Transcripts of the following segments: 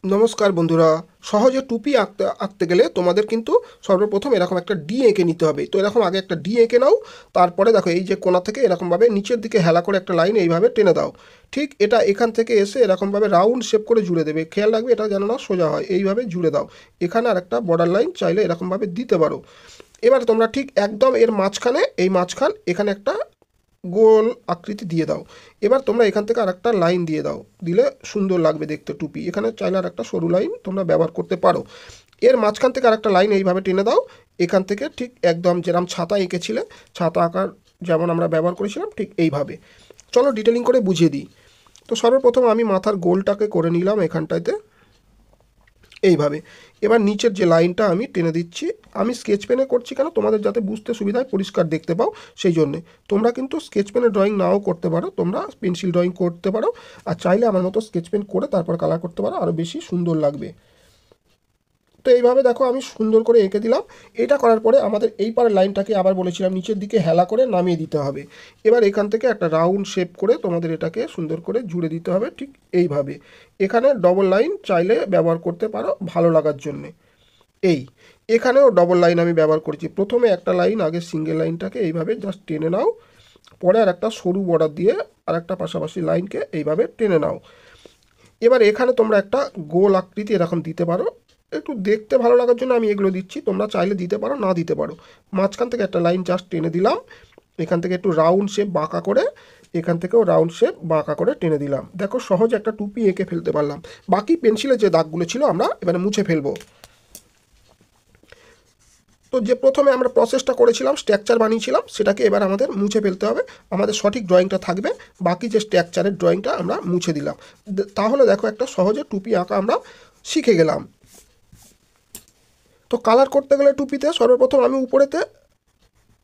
নমস্কার বন্ধুরা। সহজে টুপি আঁকতে গেলে তোমাদের কিন্তু সর্বপ্রথম এরকম একটা ডি এঁকে নিতে হবে। তো এরকম আগে একটা ডি এঁকে নাও। তারপরে দেখো এই যে কোণা থেকে এরকমভাবে নিচের দিকে হেলা করে একটা লাইন এইভাবে টেনে দাও। ঠিক এটা এখান থেকে এসে এরকমভাবে রাউন্ড শেপ করে জুড়ে দেবে। খেয়াল রাখবে এটা যেন না সোজা হয়, এইভাবে জুড়ে দাও। এখানে আর একটা বর্ডার লাইন চাইলে এরকমভাবে দিতে পারো। এবার তোমরা ঠিক একদম এর মাঝখানে, এই মাঝখান এখানে একটা গোল আকৃতি দিয়ে দাও। এবার তোমরা এখান থেকে আরেকটা লাইন দিয়ে দাও, দিলে সুন্দর লাগবে দেখতে টুপি। এখানে চাইলে আর একটা সরু লাইন তোমরা ব্যবহার করতে পারো। এর মাঝখান থেকে আরেকটা লাইন এইভাবে টেনে দাও। এখান থেকে ঠিক একদম যেরকম ছাতা এঁকেছিলে, ছাতা আঁকার যেমন আমরা ব্যবহার করেছিলাম ঠিক এইভাবে। চলো ডিটেলিং করে বুঝিয়ে দিই। তো সর্বপ্রথম আমি মাথার গোলটাকে করে নিলাম এখানটাতে এইভাবে। এবার নিচের যে লাইনটা আমি টেনে দিচ্ছি। আমি স্কেচ পেনে করছি কেন, তোমাদের যাতে বুঝতে সুবিধা হয়, পরিষ্কার দেখতে পাও সেই জন্যে। তোমরা কিন্তু স্কেচ পেনে ড্রয়িং নাও করতে পারো, তোমরা পেন্সিল ড্রয়িং করতে পারো। আর চাইলে আমার মতো স্কেচ পেন করে তারপর কালার করতে পারো, আরও বেশি সুন্দর লাগবে। তো এইভাবে দেখো আমি সুন্দর করে এঁকে দিলাম। এটা করার পরে আমাদের এই পারের লাইনটাকে আবার বলেছিলাম নিচের দিকে হেলা করে নামিয়ে দিতে হবে। এবার এখান থেকে একটা রাউন্ড শেপ করে তোমাদের এটাকে সুন্দর করে জুড়ে দিতে হবে ঠিক এইভাবে। এখানে ডবল লাইন চাইলে ব্যবহার করতে পারো ভালো লাগার জন্যে। এই এখানেও ডবল লাইন আমি ব্যবহার করেছি। প্রথমে একটা লাইন, আগে সিঙ্গেল লাইনটাকে এইভাবে জাস্ট টেনে নাও। পরে আর একটা সরু বর্ডার দিয়ে আর একটা পাশাপাশি লাইনকে এইভাবে টেনে নাও। এবার এখানে তোমরা একটা গোল আকৃতি এরকম দিতে পারো। একটু দেখতে ভালো লাগার জন্য আমি এগুলো দিচ্ছি, তোমরা চাইলে দিতে পারো, না দিতে পারো। মাঝখান থেকে একটা লাইন জাস্ট টেনে দিলাম। এখান থেকে একটু রাউন্ড শেপ বাঁকা করে, এখান থেকেও রাউন্ড শেপ বাঁকা করে টেনে দিলাম। দেখো সহজ একটা টুপি এঁকে ফেলতে পারলাম। বাকি পেন্সিলের যে দাগগুলো ছিল আমরা এবারে মুছে ফেলবো। তো যে প্রথমে আমরা প্রসেসটা করেছিলাম, স্ট্রাকচার বানিয়েছিলাম, সেটাকে এবার আমাদের মুছে ফেলতে হবে। আমাদের সঠিক ড্রয়িংটা থাকবে, বাকি যে স্ট্রাকচারের ড্রয়িংটা আমরা মুছে দিলাম। তাহলে দেখো একটা সহজে টুপি আঁকা আমরা শিখে গেলাম। তো কালার করতে গেলে টুপিতে সর্বপ্রথম আমি উপরেতে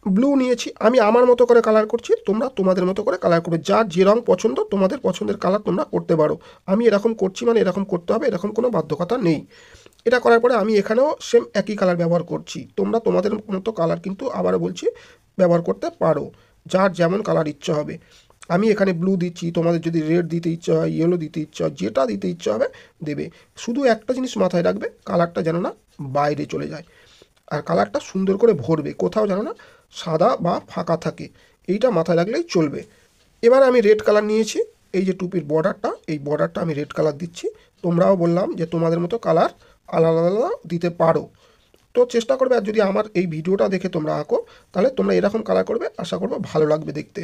ব্লু নিয়েছি। আমি আমার মতো করে কালার করছি, তোমরা তোমাদের মতো করে কালার করবে। যার যে রং পছন্দ, তোমাদের পছন্দের কালার তোমরা করতে পারো। আমি এরকম করছি মানে এরকম করতে হবে, এরকম কোনো বাধ্যকতা নেই। এটা করার পরে আমি এখানেও সেম একই কালার ব্যবহার করছি। তোমরা তোমাদের মতো কালার কিন্তু আবারও বলছি ব্যবহার করতে পারো, যার যেমন কালার ইচ্ছা হবে। আমি এখানে ব্লু দিচ্ছি, তোমাদের যদি রেড দিতে ইচ্ছা হয়, ইয়েলো দিতে ইচ্ছা হয়, যেটা দিতে ইচ্ছা হবে দেবে। শুধু একটা জিনিস মাথায় রাখবে, কালারটা যেন না বাইরে চলে যায়, আর কালারটা সুন্দর করে ভরবে, কোথাও যেন না সাদা বা ফাঁকা থাকে। এইটা মাথায় রাখলেই চলবে। এবার আমি রেড কালার নিয়েছি। এই যে টুপির বর্ডারটা, এই বর্ডারটা আমি রেড কালার দিচ্ছি। তোমরাও বললাম যে তোমাদের মতো কালার আলাদা আলাদা দিতে পারো। তো চেষ্টা করবে, আর যদি আমার এই ভিডিওটা দেখে তোমরা আঁকো তাহলে তোমরা এরকম কালার করবে, আশা করবো ভালো লাগবে দেখতে।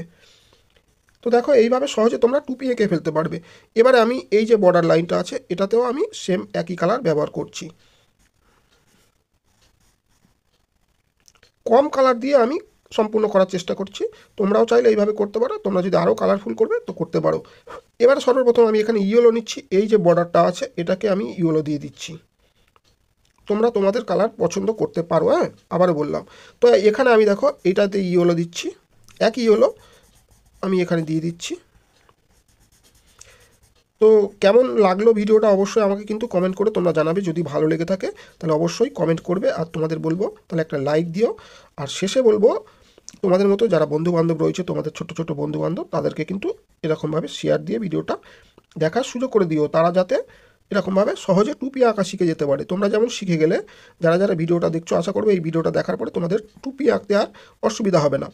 তো দেখো এইভাবে সহজে তোমরা টুপি এঁকে ফেলতে পারবে। এবারে আমি এই যে বর্ডার লাইনটা আছে, এটাতেও আমি সেম একই কালার ব্যবহার করছি। কম কালার দিয়ে আমি সম্পূর্ণ করার চেষ্টা করছি। তোমরাও চাইলে এইভাবে করতে পারো, তোমরা যদি আরও কালারফুল করবে তো করতে পারো। এবারে সর্বপ্রথম আমি এখানে ইয়েলো নিচ্ছি। এই যে বর্ডারটা আছে এটাকে আমি ইয়েলো দিয়ে দিচ্ছি। তোমরা তোমাদের কালার পছন্দ করতে পারো, হ্যাঁ, আবারও বললাম। তো এখানে আমি দেখো এইটাতে ইয়েলো দিচ্ছি, একই ইয়েলো আমি এখানে দিয়ে দিচ্ছি। তো কেমন লাগলো ভিডিওটা অবশ্যই আমাকে কিন্তু কমেন্ট করে তোমরা জানাবে। যদি ভালো লেগে থাকে তাহলে অবশ্যই কমেন্ট করবে, আর তোমাদের বলবো তাহলে একটা লাইক দিও। আর শেষে বলবো, তোমাদের মতো যারা বন্ধুবান্ধব রয়েছে, তোমাদের ছোট ছোট বন্ধুবান্ধব, তাদেরকে কিন্তু এরকমভাবে শেয়ার দিয়ে ভিডিওটা দেখার সুযোগ করে দিও, তারা যাতে এরকমভাবে সহজে টুপি আঁকা শিখে যেতে পারে। তোমরা যেমন শিখে গেলে, যারা যারা ভিডিওটা দেখছো, আশা করবে এই ভিডিওটা দেখার পরে তোমাদের টুপি আঁকতে আর অসুবিধা হবে না।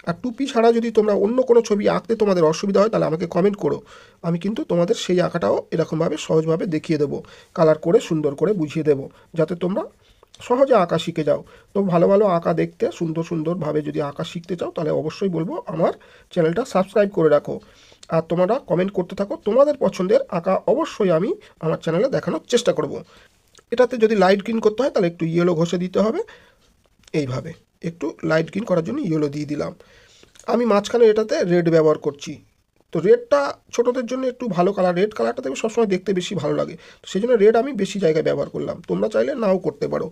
আর টুপি ছাড়া যদি তোমরা অন্য কোনো ছবি আঁকতে তোমাদের অসুবিধা হয় তাহলে আমাকে কমেন্ট করো। আমি কিন্তু তোমাদের সেই আঁকাটাও এরকমভাবে সহজভাবে দেখিয়ে দেবো, কালার করে সুন্দর করে বুঝিয়ে দেবো, যাতে তোমরা সহজে আঁকা শিখে যাও। তো ভালো ভালো আঁকা দেখতে, সুন্দর সুন্দরভাবে যদি আঁকা শিখতে চাও তাহলে অবশ্যই বলবো আমার চ্যানেলটা সাবস্ক্রাইব করে রাখো। আর তোমরা কমেন্ট করতে থাকো, তোমাদের পছন্দের আঁকা অবশ্যই আমি আমার চ্যানেলে দেখানোর চেষ্টা করব। এটাতে যদি লাইট গ্রিন করতে হয় তাহলে একটু ইয়েলো ঘষে দিতে হবে। এইভাবে একটু লাইট গ্রিন করার জন্য ইয়েলো দিয়ে দিলাম। আমি মাঝখানে এটাতে রেড ব্যবহার করছি। তো রেডটা ছোটোদের জন্য একটু ভালো কালার, রেড কালারটা দেখবে সবসময় দেখতে বেশি ভালো লাগে, তো সেই জন্য রেড আমি বেশি জায়গায় ব্যবহার করলাম। তোমরা চাইলে নাও করতে পারো।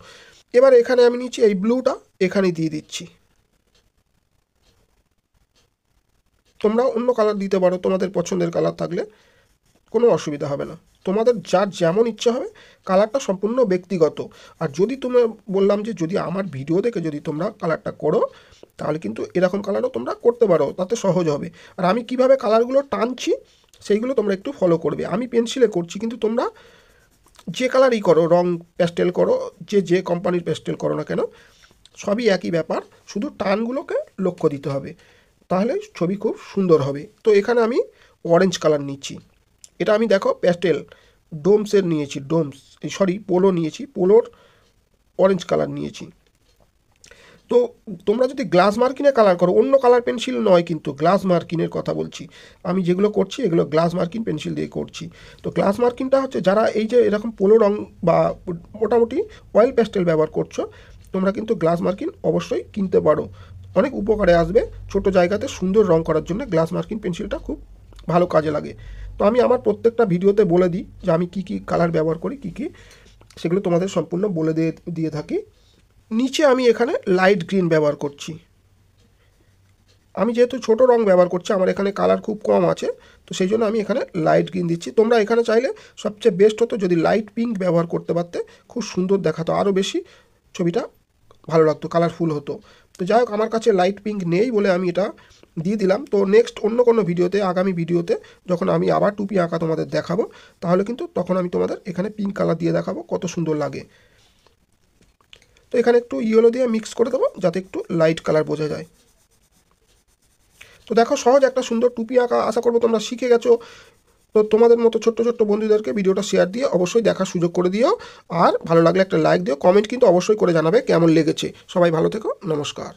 এবার এখানে আমি নিচ্ছি এই ব্লুটা, এখানে দিয়ে দিচ্ছি। তোমরা অন্য কালার দিতে পারো, তোমাদের পছন্দের কালার থাকলে কোনো অসুবিধা হবে না। তোমাদের যার যেমন ইচ্ছা হবে, কালারটা সম্পূর্ণ ব্যক্তিগত। আর যদি তুমি, বললাম যে যদি আমার ভিডিও দেখে যদি তোমরা কালারটা করো তাহলে কিন্তু এরকম কালারও তোমরা করতে পারো, তাতে সহজ হবে। আর আমি কিভাবে কালারগুলো টানছি সেইগুলো তোমরা একটু ফলো করবে। আমি পেন্সিলে করছি, কিন্তু তোমরা যে কালারই করো, রং প্যাস্টেল করো, যে কোম্পানির প্যাস্টেল করো না কেন, সবই একই ব্যাপার, শুধু টানগুলোকে লক্ষ্য দিতে হবে, তাহলে ছবি খুব সুন্দর হবে। তো এখানে আমি অরেঞ্জ কালার নিচ্ছি, এটা আমি দেখো প্যাস্টেল ডোমসের নিয়েছি, ডোমস সরি পোলো নিয়েছি, পোলোর অরেঞ্জ কালার নিয়েছি। তো তোমরা যদি গ্লাস মার্কিনে কালার করো, অন্য কালার পেন্সিল নয় কিন্তু, গ্লাস মার্কিনের কথা বলছি আমি, যেগুলো করছি এগুলো গ্লাস মার্কিন পেন্সিল দিয়ে করছি। তো গ্লাস মার্কিনটা হচ্ছে যারা এই যে এরকম পোলো রং বা মোটামুটি অয়েল প্যাস্টেল ব্যবহার করছো, তোমরা কিন্তু গ্লাস মার্কিন অবশ্যই কিনতে পারো, অনেক উপকারে আসবে ছোট জায়গাতে সুন্দর রং করার জন্য গ্লাস মার্কিন পেন্সিলটা খুব ভালো কাজে লাগে। তো আমি আমার প্রত্যেকটা ভিডিওতে বলে দিই যে আমি কী কী কালার ব্যবহার করি, কী কী, সেগুলো তোমাদের সম্পূর্ণ বলে দিয়ে থাকি। নিচে আমি এখানে লাইট গ্রিন ব্যবহার করছি, আমি যেহেতু ছোট রং ব্যবহার করছি, আমার এখানে কালার খুব কম আছে, তো সেই জন্য আমি এখানে লাইট গ্রিন দিচ্ছি। তোমরা এখানে চাইলে সবচেয়ে বেস্ট হতো যদি লাইট পিঙ্ক ব্যবহার করতে পারতে, খুব সুন্দর দেখাতো, আরও বেশি ছবিটা ভালো লাগতো, কালারফুল হতো। তো যাই হোক, আমার কাছে লাইট পিঙ্ক নেই বলে আমি এটা দিয়ে দিলাম। তো নেক্সট অন্য কোনো ভিডিওতে, আগামী ভিডিওতে যখন আমি আবার টুপি আঁকা তোমাদের দেখাবো, তাহলে কিন্তু তখন আমি তোমাদের এখানে পিঙ্ক কালার দিয়ে দেখাবো কত সুন্দর লাগে। তো এখানে একটু ইয়েলো দিয়ে মিক্স করে দেবো যাতে একটু লাইট কালার বোঝা যায়। তো দেখো, সহজ একটা সুন্দর টুপি আঁকা আশা করবো তোমরা শিখে গেছো। তো তোমাদের মতো ছোট্ট ছোট্ট বন্ধুদেরকে ভিডিওটা শেয়ার দিয়ে অবশ্যই দেখার সুযোগ করে দিও, আর ভালো লাগলে একটা লাইক দিও, কমেন্ট কিন্তু অবশ্যই করে জানাবে কেমন লেগেছে। সবাই ভালো থেকো, নমস্কার।